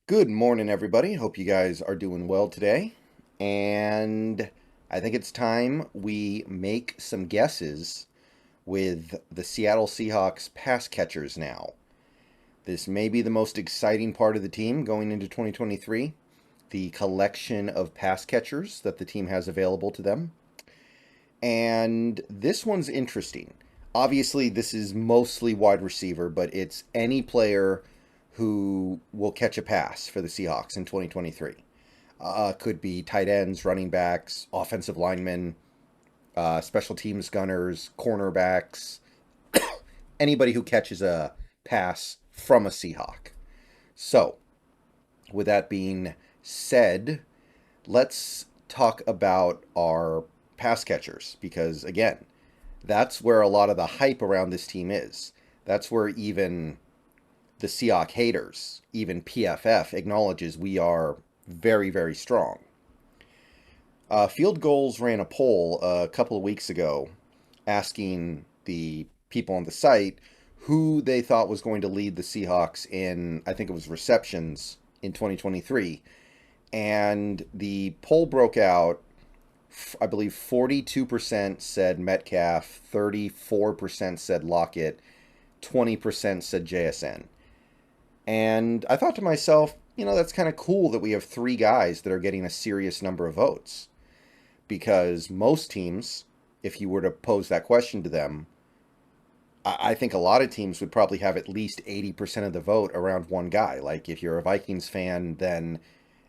Good morning, everybody. Hope you guys are doing well today. And I think it's time we make some guesses with the Seattle Seahawks pass catchers now. This may be the most exciting part of the team going into 2023, the collection of pass catchers that the team has available to them. And this one's interesting. Obviously, this is mostly wide receiver, but it's any player who will catch a pass for the Seahawks in 2023. Could be tight ends, running backs, offensive linemen, special teams gunners, cornerbacks, anybody who catches a pass from a Seahawk. So, with that being said, let's talk about our pass catchers because, again, that's where a lot of the hype around this team is. That's where even the Seahawk haters, even PFF, acknowledges we are very, very strong. Field Goals ran a poll a couple of weeks ago asking the people on the site who they thought was going to lead the Seahawks in, I think it was receptions in 2023. And the poll broke out. I believe 42% said Metcalf, 34% said Lockett, 20% said JSN. And I thought to myself, that's kind of cool that we have three guys that are getting a serious number of votes. Because most teams, if you were to pose that question to them, I think a lot of teams would probably have at least 80% of the vote around one guy. Like if you're a Vikings fan, then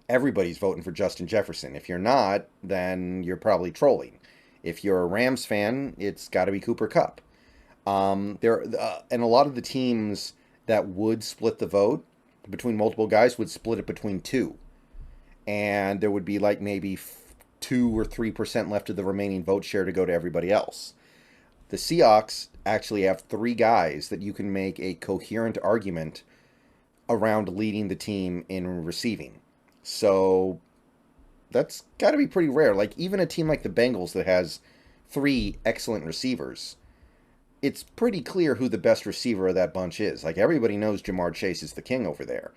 everybody's voting for Justin Jefferson. If you're not, then you're probably trolling. If you're a Rams fan, it's got to be Cooper Kupp. And a lot of the teams that would split the vote between multiple guys would split it between two, and there would be like maybe 2 or 3% left of the remaining vote share to go to everybody else. The Seahawks actually have three guys that you can make a coherent argument around leading the team in receiving. So that's got to be pretty rare. Like even a team like the Bengals that has three excellent receivers, it's pretty clear who the best receiver of that bunch is. Like everybody knows Jamar Chase is the king over there.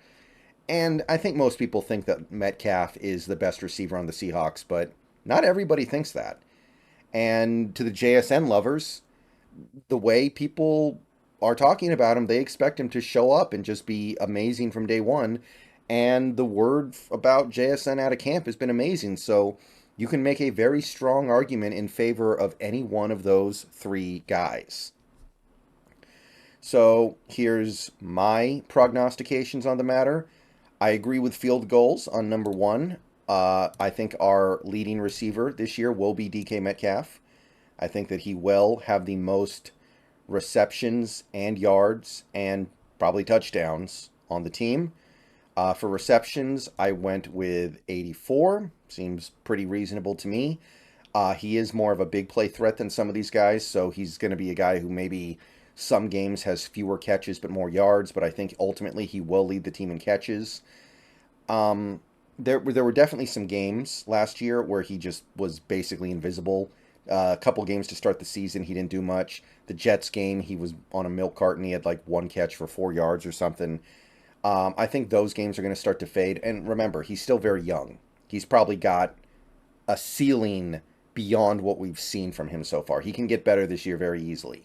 And I think most people think that Metcalf is the best receiver on the Seahawks, but not everybody thinks that. And to the JSN lovers, the way people are talking about him, they expect him to show up and just be amazing from day one. And the word about JSN out of camp has been amazing. So you can make a very strong argument in favor of any one of those three guys. So here's my prognostications on the matter. I agree with Field Goals on number one. I think our leading receiver this year will be DK Metcalf. I think that he will have the most receptions and yards and probably touchdowns on the team. For receptions, I went with 84. Seems pretty reasonable to me. He is more of a big play threat than some of these guys, so he's going to be a guy who maybe some games has fewer catches but more yards, but I think ultimately he will lead the team in catches. There were definitely some games last year where he just was basically invisible. A couple games to start the season, he didn't do much. The Jets game, he was on a milk carton. He had like one catch for 4 yards or something. I think those games are going to start to fade. And remember, he's still very young. He's probably got a ceiling beyond what we've seen from him so far. He can get better this year very easily.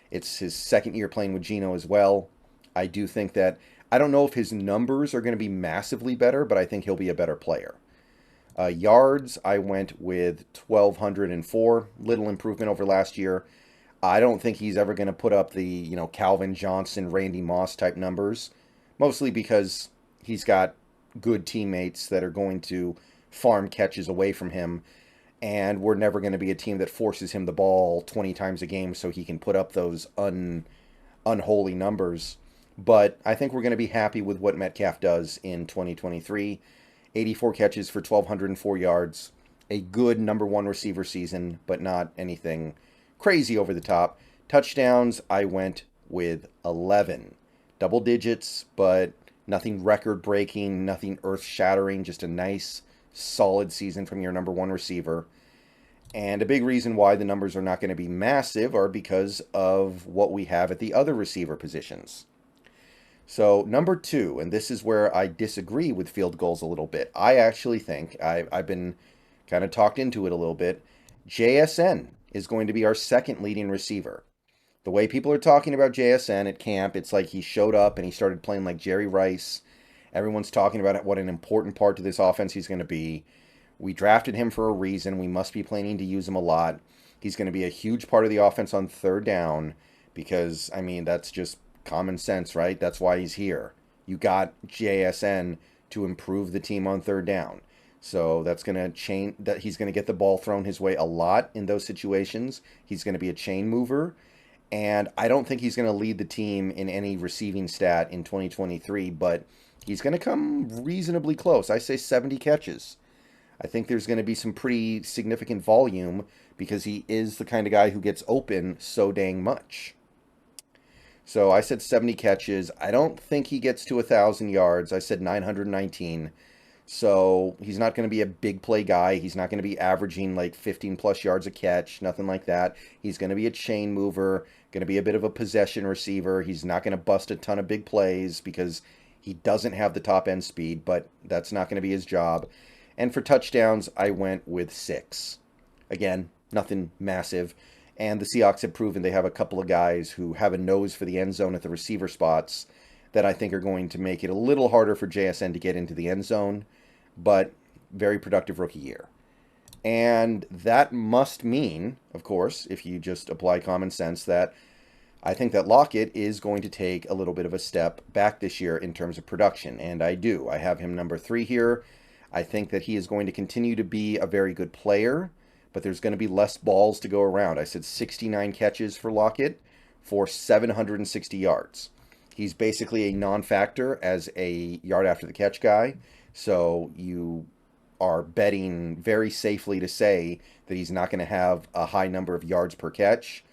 It's his second year playing with Geno as well. I do think that I don't know if his numbers are going to be massively better, but I think he'll be a better player. Yards, I went with 1,204, little improvement over last year. I don't think he's ever going to put up the Calvin Johnson, Randy Moss type numbers, mostly because he's got good teammates that are going to farm catches away from him, and we're never going to be a team that forces him the ball 20 times a game so he can put up those unholy numbers. But I think we're going to be happy with what Metcalf does in 2023. 84 catches for 1,204 yards. A good number one receiver season, but not anything crazy over the top. Touchdowns, I went with 11. Double digits, but nothing record breaking, nothing earth shattering, just a nice, solid season from your number one receiver. And a big reason why the numbers are not going to be massive are because of what we have at the other receiver positions. So, number two, and this is where I disagree with field goals a little bit. I actually think, I've been kind of talked into it a little bit. JSN is going to be our second leading receiver. The way people are talking about JSN at camp, it's like he showed up and he started playing like Jerry Rice. Everyone's talking about what an important part to this offense he's going to be. We drafted him for a reason. We must be planning to use him a lot. He's going to be a huge part of the offense on third down because, I mean, that's just common sense, right? That's why he's here. You got JSN to improve the team on third down. So that's going to change that he's going to get the ball thrown his way a lot in those situations. He's going to be a chain mover. And I don't think he's going to lead the team in any receiving stat in 2023, but he's going to come reasonably close. I say 70 catches. I think there's going to be some pretty significant volume because he is the kind of guy who gets open so dang much. So I said 70 catches. I don't think he gets to 1,000 yards. I said 919. So he's not going to be a big play guy. He's not going to be averaging like 15 plus yards a catch, nothing like that. He's going to be a chain mover, going to be a bit of a possession receiver. He's not going to bust a ton of big plays because he doesn't have the top end speed, but that's not going to be his job. And for touchdowns, I went with 6. Again, nothing massive. And the Seahawks have proven they have a couple of guys who have a nose for the end zone at the receiver spots that I think are going to make it a little harder for JSN to get into the end zone, but very productive rookie year. And that must mean, of course, if you just apply common sense, that I think that Lockett is going to take a little bit of a step back this year in terms of production. And I do. I have him number 3 here. I think that he is going to continue to be a very good player, but there's going to be less balls to go around. I said 69 catches for Lockett for 760 yards. He's basically a non-factor as a yard after the catch guy. So you are betting very safely to say that he's not going to have a high number of yards per catch.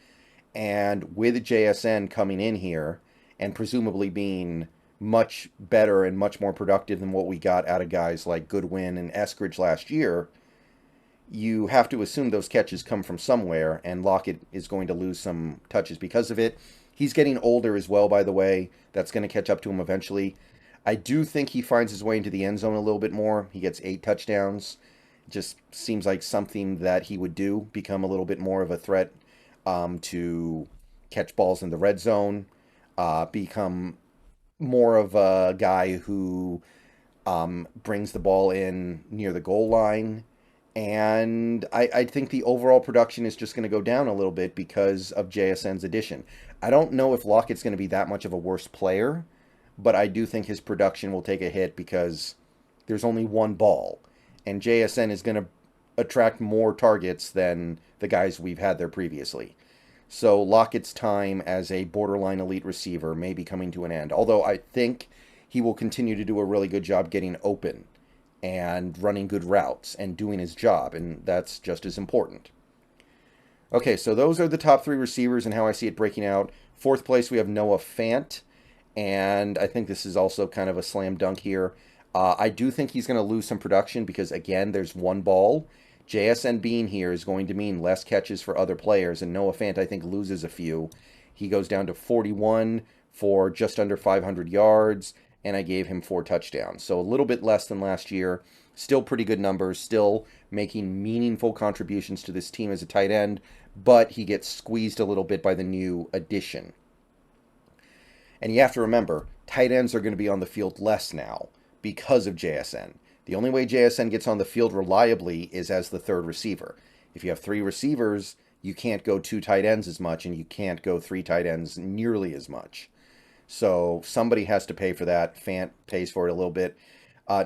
And with JSN coming in here and presumably being much better and much more productive than what we got out of guys like Goodwin and Eskridge last year, you have to assume those catches come from somewhere, and Lockett is going to lose some touches because of it. He's getting older as well, by the way. That's going to catch up to him eventually. I do think he finds his way into the end zone a little bit more. He gets 8 touchdowns. It just seems like something that he would do, become a little bit more of a threat to catch balls in the red zone, become more of a guy who brings the ball in near the goal line. And I think the overall production is just going to go down a little bit because of JSN's addition. I don't know if Lockett's going to be that much of a worse player, but I do think his production will take a hit because there's only one ball. And JSN is going to attract more targets than the guys we've had there previously. So Lockett's time as a borderline elite receiver may be coming to an end. Although I think he will continue to do a really good job getting open and running good routes and doing his job, and that's just as important. Okay, so those are the top 3 receivers and how I see it breaking out. 4th place, we have Noah Fant, and I think this is also kind of a slam dunk here. I do think he's going to lose some production because, again, there's one ball. JSN being here is going to mean less catches for other players, and Noah Fant, I think, loses a few. He goes down to 41 for just under 500 yards, and I gave him 4 touchdowns. So a little bit less than last year. Still pretty good numbers, still making meaningful contributions to this team as a tight end, but he gets squeezed a little bit by the new addition. And you have to remember, tight ends are going to be on the field less now because of JSN. The only way JSN gets on the field reliably is as the 3rd receiver. If you have 3 receivers, you can't go 2 tight ends as much, and you can't go 3 tight ends nearly as much. So somebody has to pay for that. Fant pays for it a little bit.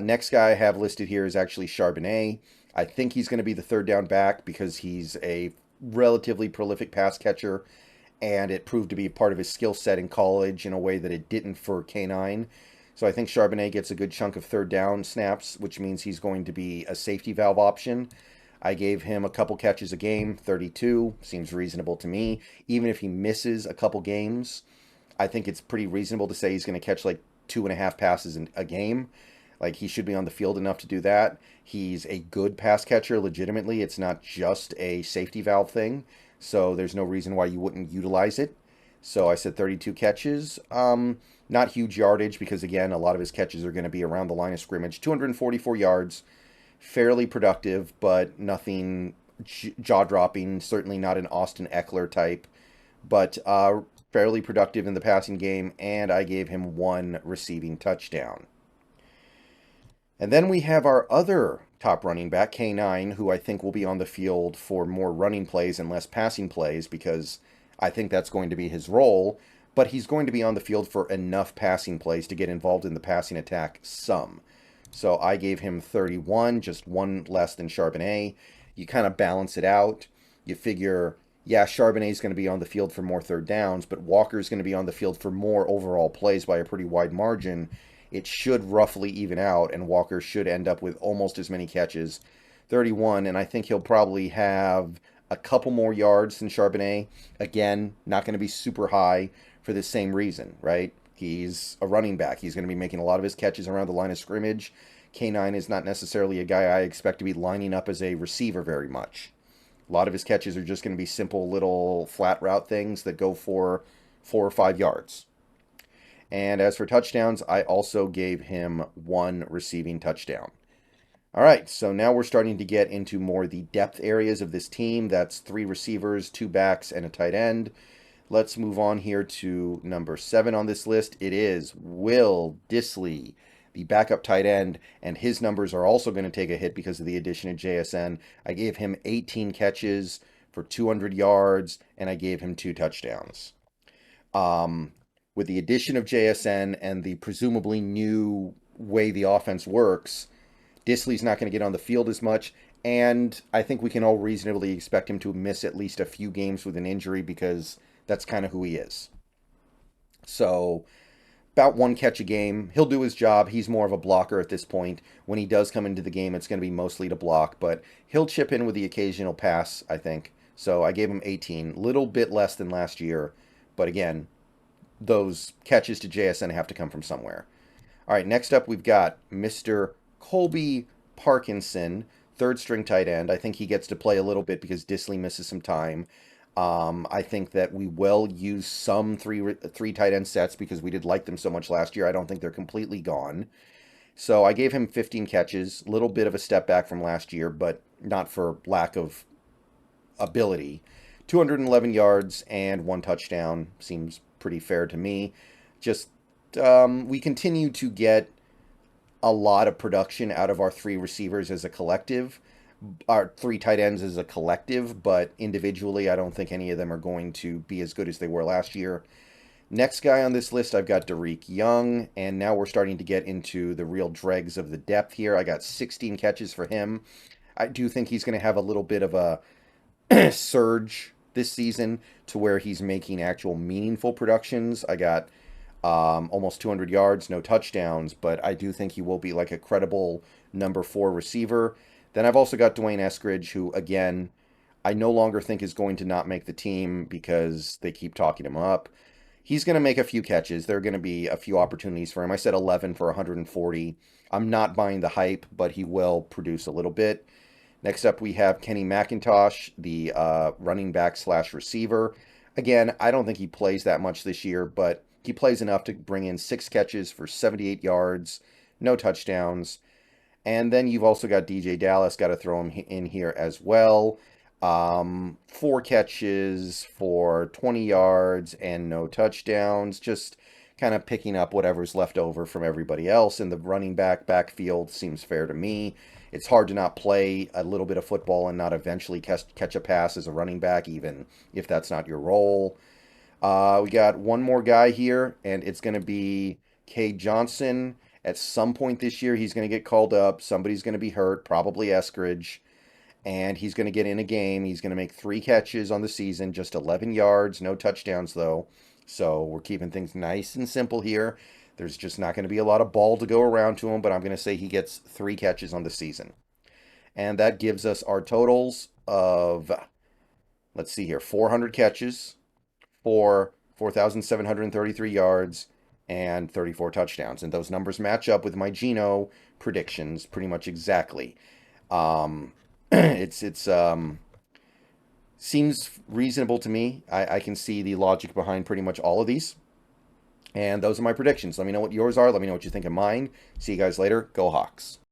Next guy I have listed here is actually Charbonnet. I think he's going to be the 3rd down back because he's a relatively prolific pass catcher, and it proved to be part of his skill set in college in a way that it didn't for K9. So I think Charbonnet gets a good chunk of 3rd down snaps, which means he's going to be a safety valve option. I gave him a couple catches a game, 32. Seems reasonable to me. Even if he misses a couple games, I think it's pretty reasonable to say he's going to catch like 2.5 passes in a game. Like, he should be on the field enough to do that. He's a good pass catcher, legitimately. It's not just a safety valve thing. So there's no reason why you wouldn't utilize it. So I said 32 catches. Not huge yardage because, again, a lot of his catches are going to be around the line of scrimmage. 244 yards, fairly productive, but nothing jaw-dropping. Certainly not an Austin Eckler type, but fairly productive in the passing game, and I gave him one receiving touchdown. And then we have our other top running back, K9, who I think will be on the field for more running plays and less passing plays because I think that's going to be his role. But he's going to be on the field for enough passing plays to get involved in the passing attack some. So I gave him 31, just one less than Charbonnet. You kind of balance it out. You figure, yeah, Charbonnet is going to be on the field for more third downs, but Walker is going to be on the field for more overall plays by a pretty wide margin. It should roughly even out, and Walker should end up with almost as many catches, 31, and I think he'll probably have a couple more yards than Charbonnet. Again, not going to be super high for the same reason, right? He's a running back. He's going to be making a lot of his catches around the line of scrimmage. K9 is not necessarily a guy I expect to be lining up as a receiver very much. A lot of his catches are just going to be simple little flat route things that go for 4 or 5 yards. And as for touchdowns, I also gave him one receiving touchdown. All right, so now we're starting to get into more the depth areas of this team. That's 3 receivers, 2 backs, and a tight end. Let's move on here to number 7 on this list. It is Will Dissly, the backup tight end, and his numbers are also going to take a hit because of the addition of JSN. I gave him 18 catches for 200 yards, and I gave him 2 touchdowns. With the addition of JSN and the presumably new way the offense works, Dissly's not going to get on the field as much, and I think we can all reasonably expect him to miss at least a few games with an injury because that's kind of who he is. So, about 1 catch a game. He'll do his job. He's more of a blocker at this point. When he does come into the game, it's going to be mostly to block, but he'll chip in with the occasional pass, I think. So I gave him 18, little bit less than last year, but again, those catches to JSN have to come from somewhere. All right, next up we've got Mr. Colby Parkinson, third string tight end. I think he gets to play a little bit because Dissly misses some time. I think that we will use some three tight end sets because we did like them so much last year. I don't think they're completely gone. So I gave him 15 catches, a little bit of a step back from last year, but not for lack of ability. 211 yards and 1 touchdown seems pretty fair to me. Just we continue to get a lot of production out of our 3 receivers as a collective, our 3 tight ends as a collective, but individually, I don't think any of them are going to be as good as they were last year. Next guy on this list, I've got Derek Young, and now we're starting to get into the real dregs of the depth here. I got 16 catches for him. I do think he's going to have a little bit of a surge this season to where he's making actual meaningful productions. I got almost 200 yards, no touchdowns, but I do think he will be like a credible number 4 receiver. Then I've also got Dwayne Eskridge, who, again, I no longer think is going to not make the team because they keep talking him up. He's going to make a few catches. There are going to be a few opportunities for him. I said 11 for 140. I'm not buying the hype, but he will produce a little bit. Next up, we have Kenny McIntosh, the running back / receiver. Again, I don't think he plays that much this year, but he plays enough to bring in 6 catches for 78 yards, no touchdowns. And then you've also got DJ Dallas, got to throw him in here as well. 4 catches for 20 yards and no touchdowns. Just kind of picking up whatever's left over from everybody else. And the running backfield seems fair to me. It's hard to not play a little bit of football and not eventually catch a pass as a running back, even if that's not your role. We got one more guy here, and it's going to be Cade Johnson. At some point this year, he's going to get called up. Somebody's going to be hurt, probably Eskridge, and he's going to get in a game. He's going to make 3 catches on the season, just 11 yards, no touchdowns, though. So we're keeping things nice and simple here. There's just not going to be a lot of ball to go around to him, but I'm going to say he gets 3 catches on the season. And that gives us our totals of, let's see here, 400 catches for 4,733 yards and 34 touchdowns. And those numbers match up with my Geno predictions pretty much exactly. It's Seems reasonable to me. I can see the logic behind pretty much all of these. And those are my predictions. Let me know what yours are. Let me know what you think of mine. See you guys later. Go Hawks.